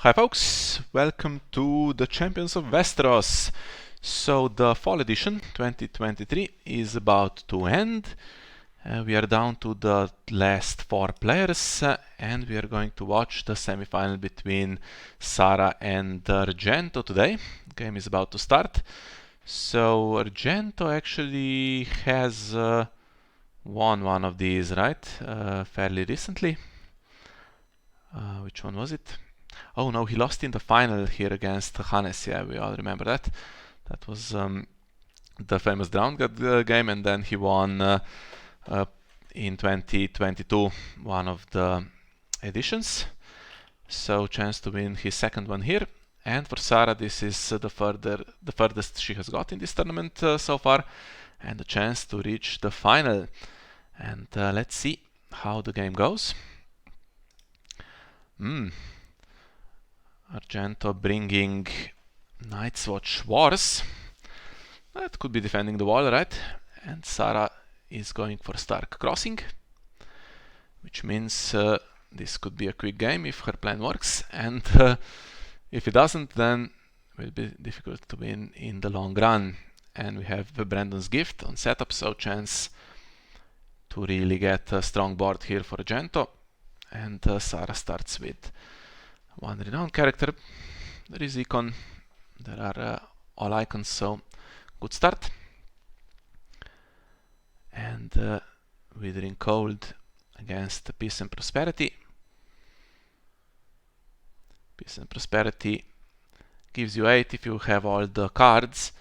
Hi folks, welcome to the Champions of Westeros. So the Fall Edition 2023 is about to end. We are down to the last 4 players and we are going to watch the semi-final between Saraaa and Argento today. The game is about to start. So Argento actually has won one of these, right? Fairly recently. Which one was it? Oh no, he lost in the final here against Hannes. Yeah, we all remember that. That was the famous Drowned God game, and then he won in 2022 one of the editions. So chance to win his second one here. And for Saraaa, this is the furthest she has got in this tournament so far, and a chance to reach the final. And let's see how the game goes. Argento bringing Night's Watch Wars. That could be defending the wall, right? And Saraaa is going for Stark Crossing, which means this could be a quick game if her plan works, and if it doesn't, then it will be difficult to win in the long run. And we have Brandon's Gift on setup, so chance to really get a strong board here for Argento. And Saraaa starts with one renowned character. There is icon, there are all icons, so good start. And Withering Cold against Peace and Prosperity. Peace and Prosperity gives you 8 if you have all the cards,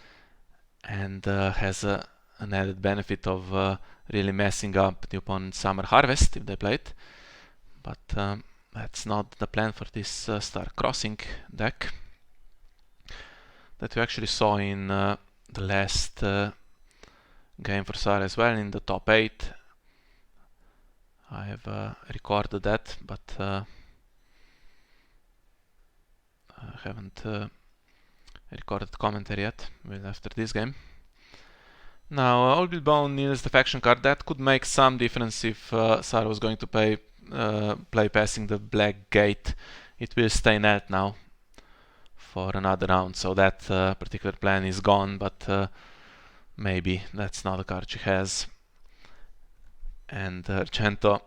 and has an added benefit of really messing up the opponent's Summer Harvest if they play it. But that's not the plan for this Stark Crossing deck that we actually saw in the last game for Saraaa as well, in the top 8. I have recorded that, but I haven't recorded commentary yet after this game. Now, Old Bone needs the faction card. That could make some difference if Saraaa was going to play passing the Black Gate. It will stay net now for another round, so that particular plan is gone, but maybe that's not a card she has. And Argento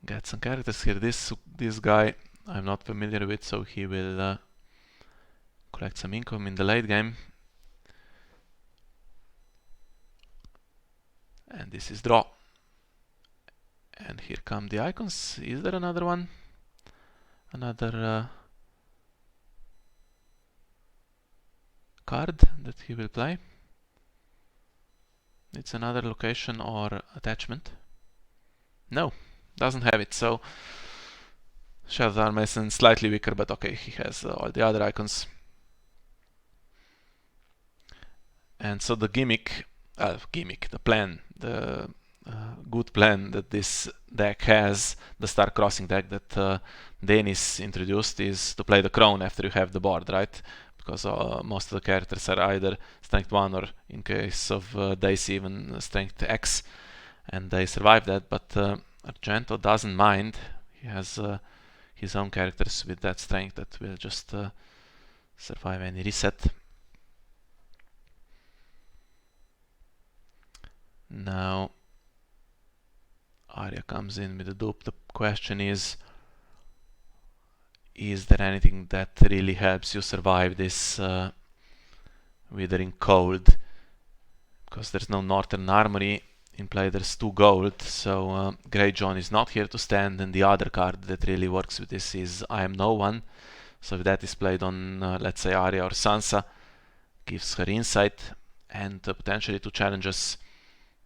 gets some characters here. This guy I'm not familiar with, so he will collect some income in the late game. And this is draw. And here come the icons. Is there another one? Another card that he will play? It's another location or attachment. No, doesn't have it, so Shadow Mason slightly weaker, but okay, he has all the other icons. And so the the plan, the good plan that this deck has, the Stark Crossing deck that Dennis introduced, is to play the Crown after you have the board, right? Because most of the characters are either Strength 1 or, in case of Daisy, even Strength X, and they survive that. But Argento doesn't mind. He has his own characters with that strength that will just survive any reset. Now Arya comes in with a dupe. The question is there anything that really helps you survive this Withering Cold? Because there's no Northern Armory in play, there's 2 gold, so Greyjohn is not here to stand, and the other card that really works with this is I Am No One. So if that is played on, let's say, Arya or Sansa, gives her insight and potentially 2 challenges.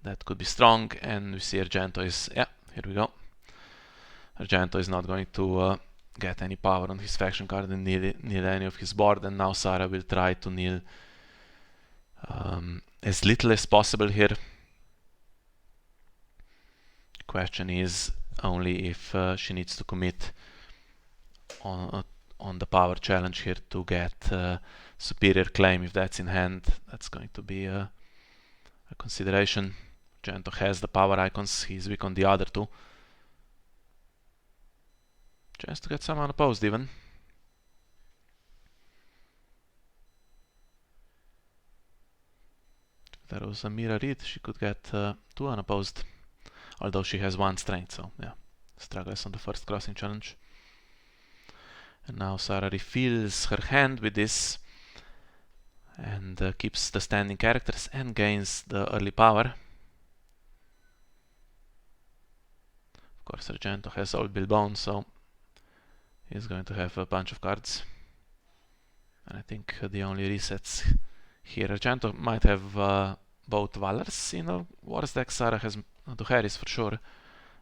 That could be strong, and we see Argento is, yeah, here we go. Argento is not going to get any power on his faction card and kneel any of his board, and now Saraaa will try to kneel as little as possible here. Question is only if she needs to commit on the power challenge here to get superior claim. If that's in hand, that's going to be a consideration. Argento has the power icons, he's weak on the other 2. Chance to get some unopposed even. If there was a mirror read, she could get 2 unopposed. Although she has 1 strength, so yeah. Struggles on the first crossing challenge. And now Saraaa refills her hand with this and keeps the standing characters and gains the early power. Of course, Argento has Old Bill Bones, so he's going to have a bunch of cards. And I think the only resets here, Argento might have both Valors in a Wars deck. Saraaa has Duharis for sure,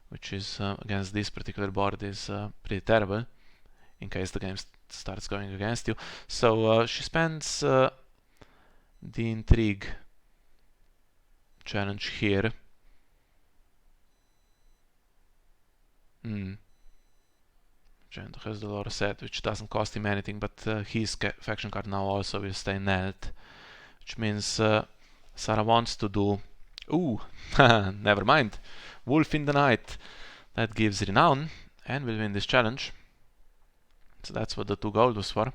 which is against this particular board is pretty terrible in case the game starts going against you. So she spends the Intrigue challenge here. Argento has the Lore set, which doesn't cost him anything, but his faction card now also will stay knelt, which means Saraaa wants to do... Ooh, never mind. Wolf in the Night. That gives Renown and will win this challenge. So that's what the 2 gold was for.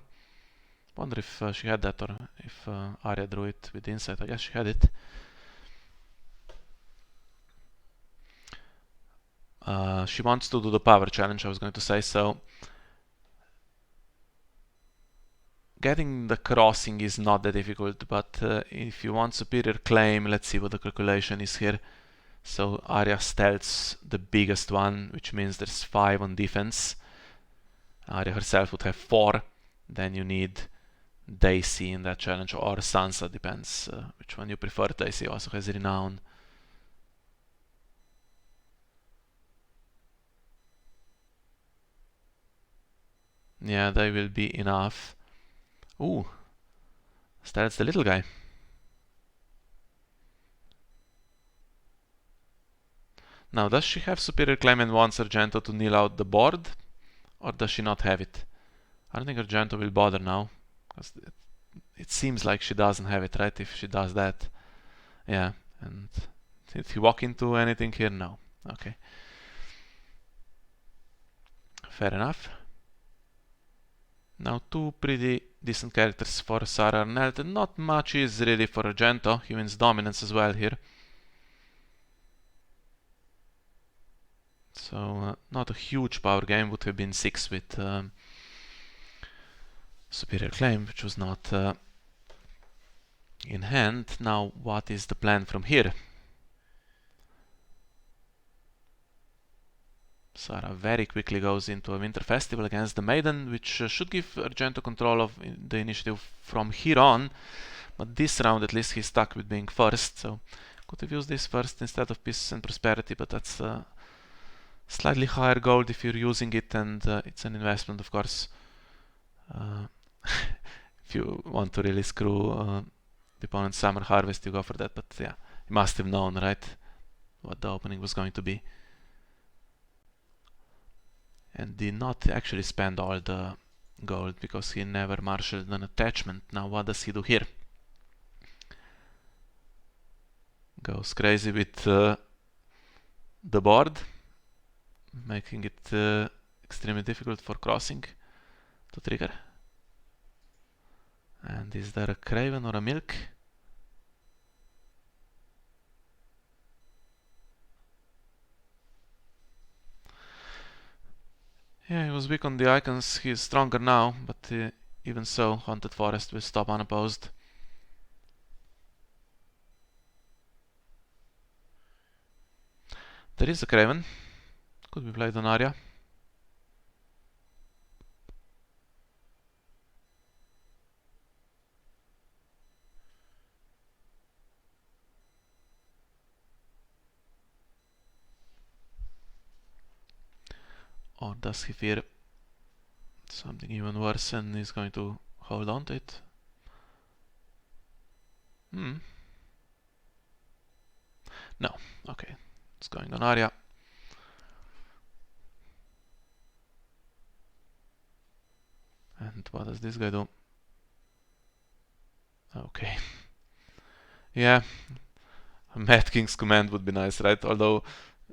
Wonder if she had that or if Arya drew it with Insight. I guess she had it. She wants to do the power challenge, I was going to say, so getting the crossing is not that difficult, but if you want superior claim, let's see what the calculation is here. So Arya stealths the biggest one, which means there's 5 on defense. Arya herself would have 4. Then you need Daisy in that challenge, or Sansa, depends which one you prefer. Daisy also has Renown. Yeah, they will be enough. Ooh, stealths the little guy. Now, does she have superior claim and wants Argento to kneel out the board? Or does she not have it? I don't think Argento will bother now. Because it seems like she doesn't have it, right? If she does that. Yeah, and did he walk into anything here? No. Okay. Fair enough. Now 2 pretty decent characters for Saraaa knelt, and not much is really for Argento. He wins dominance as well here. So not a huge power game, would have been 6 with superior claim, which was not in hand. Now what is the plan from here? Saraaa very quickly goes into a Winter Festival against the Maiden, which should give Argento control of the initiative from here on. But this round at least he's stuck with being first, so could have used this first instead of Peace and Prosperity, but that's slightly higher gold if you're using it, and it's an investment, of course. If you want to really screw the opponent's Summer Harvest, you go for that, but yeah, he must have known, right, what the opening was going to be. And did not actually spend all the gold because he never marshaled an attachment. Now what does he do here? Goes crazy with the board, making it extremely difficult for crossing to trigger. And is there a Craven or a Milk? Yeah, he was weak on the icons. He's stronger now, but even so, Haunted Forest will stop unopposed. There is a Craven. Could be played on Arya. Or does he fear something even worse and is going to hold on to it? No. Okay. It's going on Arya. And what does this guy do? Okay. Yeah. A Mad King's Command would be nice, right? Although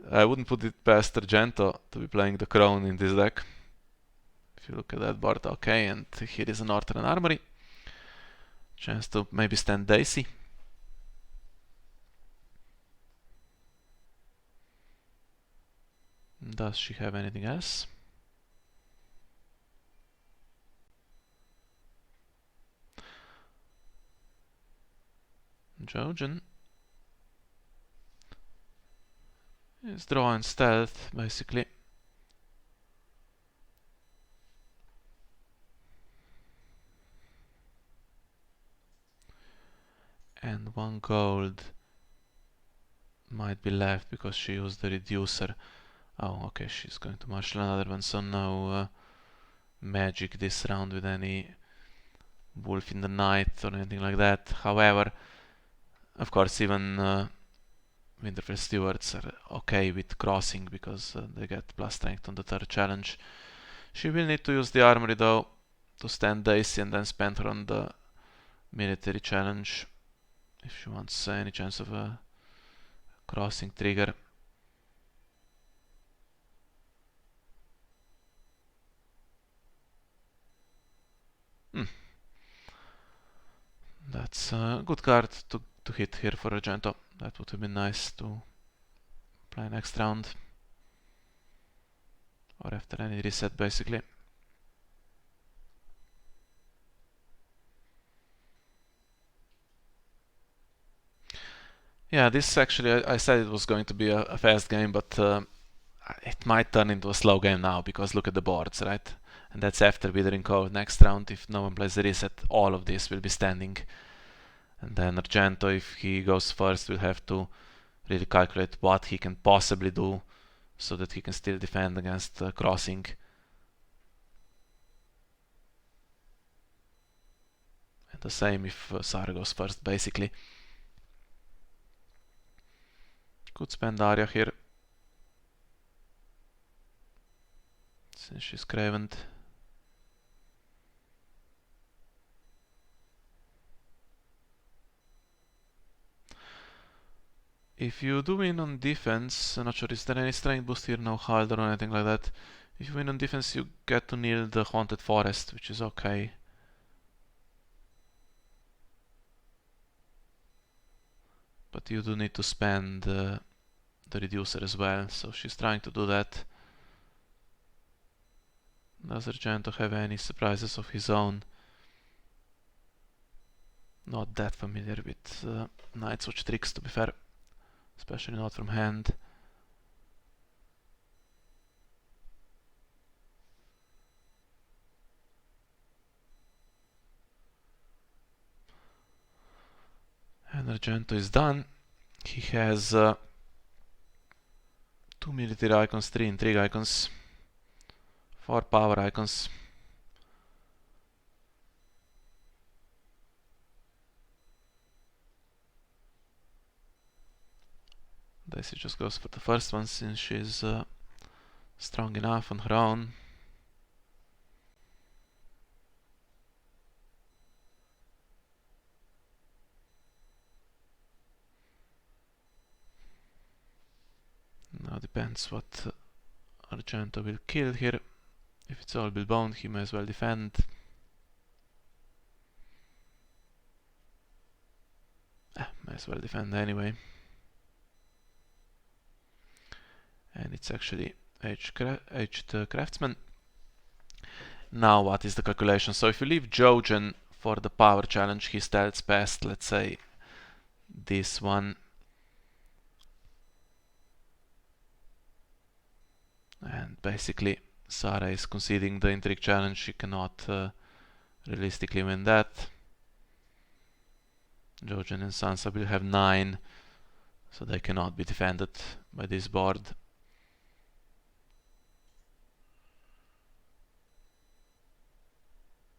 I wouldn't put it past Argento to be playing the Crown in this deck. If you look at that board, okay, and here is a Northern Armory. Chance to maybe stand Daisy. Does she have anything else? Jojen is drawing stealth, basically. And 1 gold might be left because she used the reducer. Oh, okay, she's going to marshal another one, so no magic this round with any wolf in the night or anything like that. However, of course, even Winterfell stewards are okay with crossing because they get plus strength on the third challenge. She will need to use the armory though to stand Daisy and then spend her on the military challenge if she wants any chance of a crossing trigger. That's a good card to hit here for Argento. That would have been nice to play next round. Or after any reset, basically. Yeah, this actually, I said it was going to be a fast game, but it might turn into a slow game now, because look at the boards, right? And that's after Withering Cold. Next round, if no one plays the reset, all of this will be standing. And then Argento, if he goes first, will have to really calculate what he can possibly do so that he can still defend against crossing. And the same if Saraaa goes first, basically. Could spend Arya here, since she's cravened. If you do win on defense, I'm not sure, is there any strength boost here? No Hald or anything like that. If you win on defense, you get to kneel the Haunted Forest, which is okay. But you do need to spend the reducer as well, so she's trying to do that. Does Argento have any surprises of his own? Not that familiar with Night's Watch tricks, to be fair. Especially not from hand. And Argento is done. He has 2 military icons, 3 intrigue icons, 4 power icons. Daisy just goes for the first one since she's strong enough on her own. Now depends what Argento will kill here. If it's all Billbone, he may as well defend. May as well defend anyway. And it's actually aged craftsman. Now what is the calculation? So if you leave Jojen for the power challenge, he stealths past, let's say, this one. And basically Saraaa is conceding the intrigue challenge. She cannot realistically win that. Jojen and Sansa will have 9, so they cannot be defended by this board.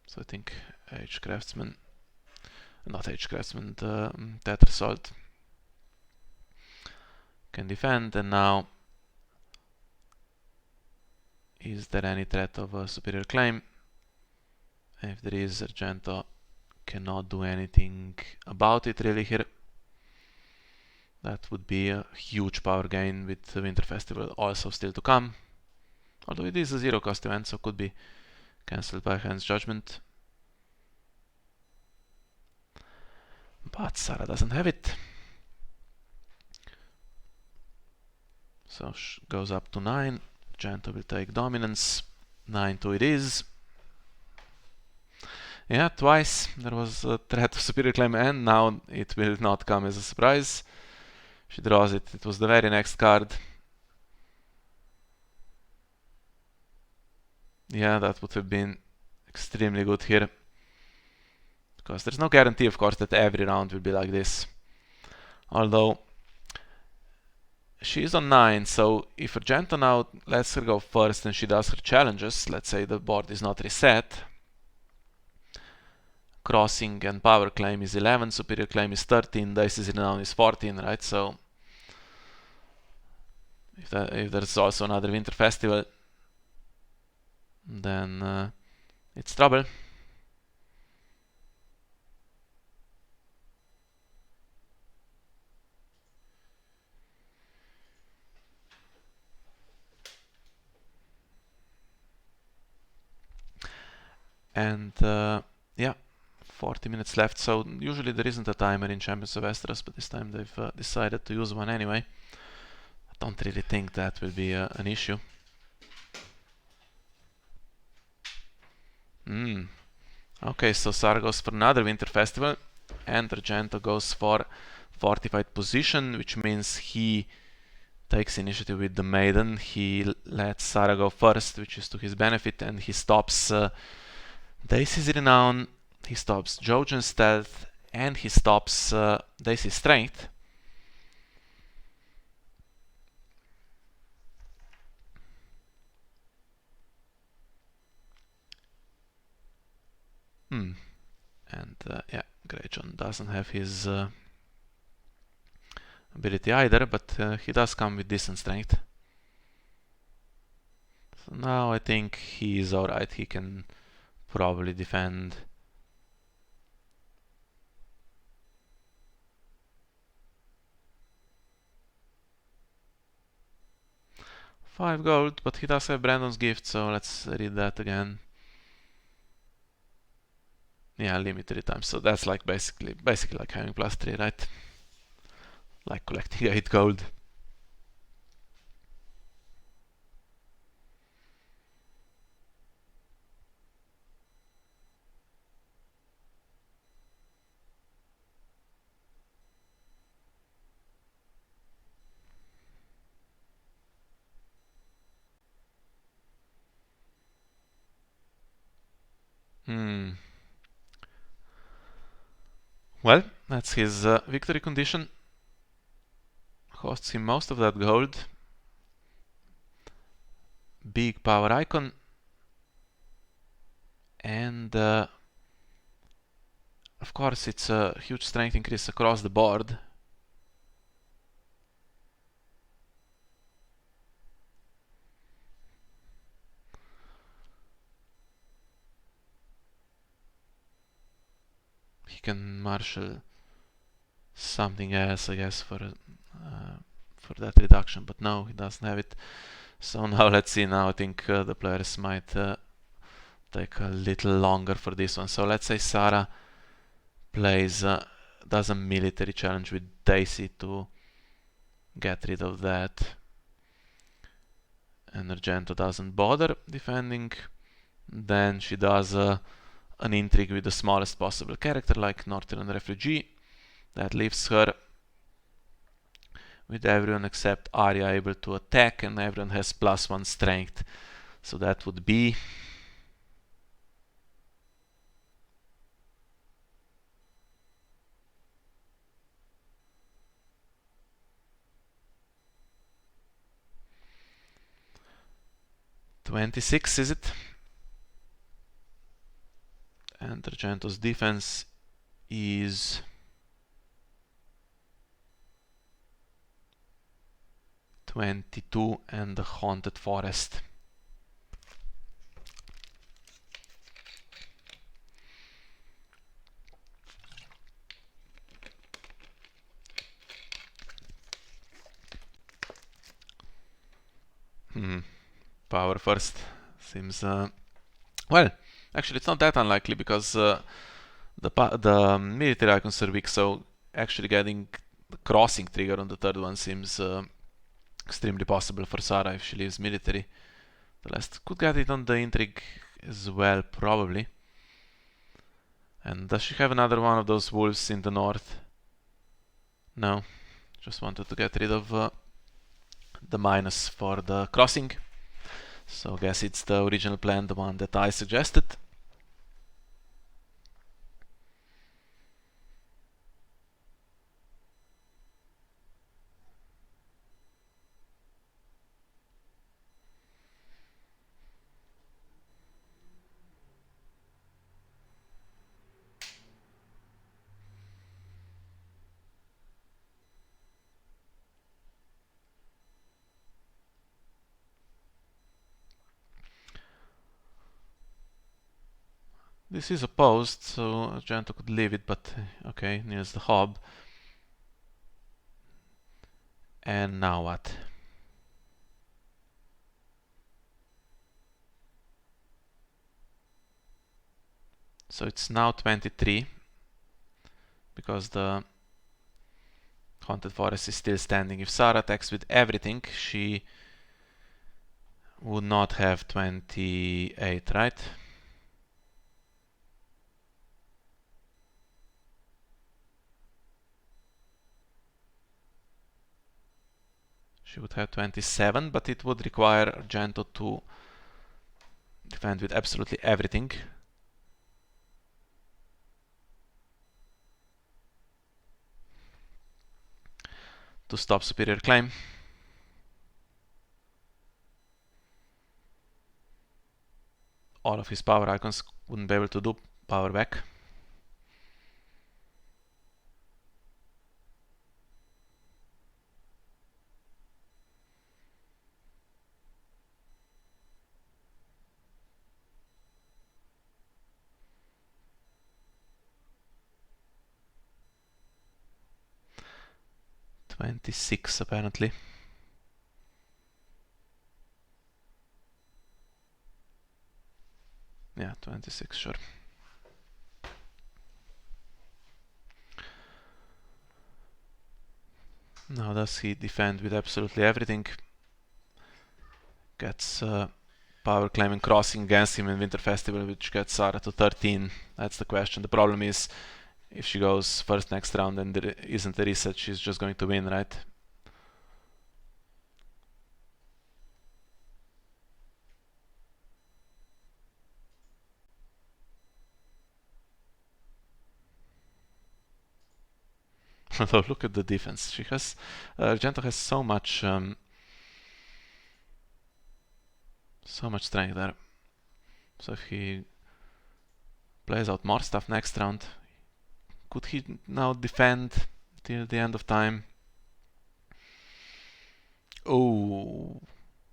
So I think Aged Craftsman, not Aged Craftsman, the Tetrasalt can defend. And now, is there any threat of a superior claim? And if there is, Argento cannot do anything about it really here. That would be a huge power gain with the Winter Festival also still to come. Although it is a 0 cost event, so could be Cancelled by Hand's Judgment. But Saraaa doesn't have it. So goes up to 9. Argento will take dominance. 9-2 it is. Yeah, twice there was a threat of superior claim, and now it will not come as a surprise. She draws it. It was the very next card. Yeah, that would have been extremely good here. Because there's no guarantee, of course, that every round will be like this. Although, she's on 9, so if Argento now lets her go first and she does her challenges, let's say the board is not reset, crossing and power claim is 11, superior claim is 13, dice renown is 14, right? So if there's also another winter festival, then it's trouble. And yeah, 40 minutes left, so usually there isn't a timer in Champions of Westeros, but this time they've decided to use one anyway. I don't really think that will be an issue. Okay, so Saraaa goes for another winter festival, and Argento goes for fortified position, which means he takes initiative with the maiden. He lets Saraaa go first, which is to his benefit, and he stops Daisy's renown, he stops Jojen's stealth, and he stops Daisy's strength. And yeah, Greyjohn doesn't have his ability either, but he does come with decent strength. So now I think he is alright, he can probably defend. Five gold, but he does have Brandon's gift, so let's read that again. Yeah, limited times, so that's like basically like having +3, right? Like collecting 8 gold. Well, that's his victory condition. Costs him most of that gold. Big power icon. And of course it's a huge strength increase across the board. He can marshal something else, I guess, for that reduction, but no, he doesn't have it. So now let's see. Now I think the players might take a little longer for this one. So let's say Saraaa plays does a military challenge with Daisy to get rid of that, and Argento doesn't bother defending. Then she does an intrigue with the smallest possible character, like Northern Refugee. That leaves her with everyone except Arya able to attack, and everyone has +1 strength. So that would be -26, is it? And Argento's defense is 22 and the Haunted Forest. Power first seems Well, actually it's not that unlikely because the military icons are weak, so actually getting the crossing trigger on the third one seems extremely possible for Saraaa if she leaves military. The last could get it on the intrigue as well, probably. And does she have another one of those wolves in the north? No, just wanted to get rid of the minus for the crossing. So I guess it's the original plan, the one that I suggested. This is opposed, so Argento could leave it, but okay, needs the hob. And now what? So it's now 23, because the Haunted Forest is still standing. If Saraaa attacks with everything, she would not have 28, right? She would have 27, but it would require Argento to defend with absolutely everything. To stop superior claim. All of his power icons wouldn't be able to do power back. $26 apparently. Yeah, 26, sure. Now does he defend with absolutely everything? Gets power claim and crossing against him in Winter Festival, which gets Saraaa to 13. That's the question. The problem is, if she goes first next round and there isn't a reset, she's just going to win, right? Although look at the defense. She has Argento has so much strength there. So if he plays out more stuff next round, could he now defend till the end of time? Oh,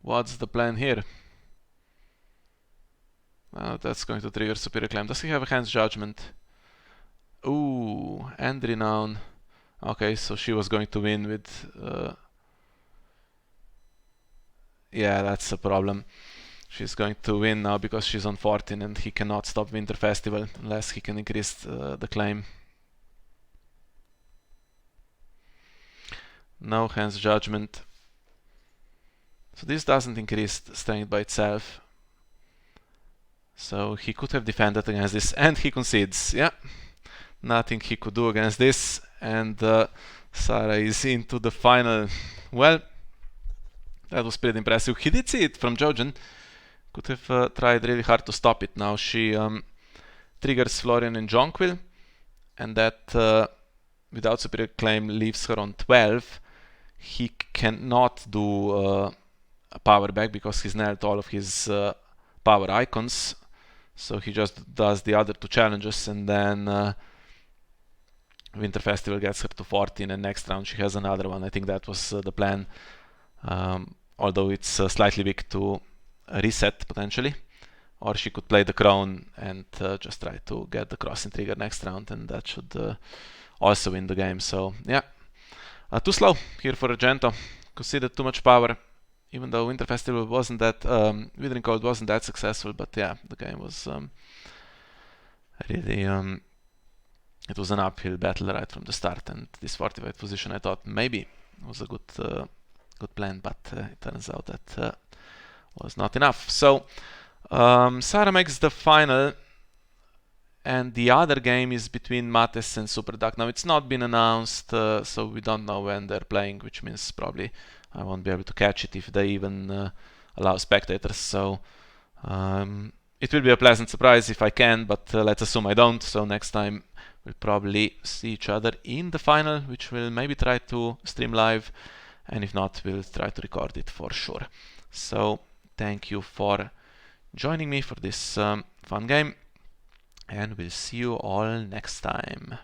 what's the plan here? That's going to trigger superior claim. Does he have a hand's judgment? Ooh, and renown. Okay, so she was going to win with yeah, that's a problem. She's going to win now because she's on 14 and he cannot stop Winter Festival unless he can increase the claim. No hands judgment. So this doesn't increase strength by itself. So he could have defended against this and he concedes. Yeah, nothing he could do against this, and Saraaa is into the final. Well, that was pretty impressive. He did see it from Jojen. Could have tried really hard to stop it. Now she triggers Florian and Jonquil, and that without superior claim leaves her on 12. He cannot do a power back because he's nailed all of his power icons, so he just does the other two challenges, and then Winter Festival gets her to 14, and next round she has another one. I think that was the plan, although it's slightly weak to reset potentially. Or she could play the crown and just try to get the crossing trigger next round, and that should also win the game. So yeah, too slow here for Argento. Conceded too much power. even though Winter Festival wasn't that, Withering Cold wasn't that successful, but yeah, the game was really, it was an uphill battle right from the start, and this fortified position I thought maybe was a good plan, but it turns out that was not enough. So Sara makes the final, and the other game is between Mates and Superduck. Now it's not been announced, so we don't know when they're playing, which means probably I won't be able to catch it if they even allow spectators. So it will be a pleasant surprise if I can, but let's assume I don't. So next time we'll probably see each other in the final, which we'll maybe try to stream live, and if not, we'll try to record it for sure. So thank you for joining me for this fun game, and we'll see you all next time.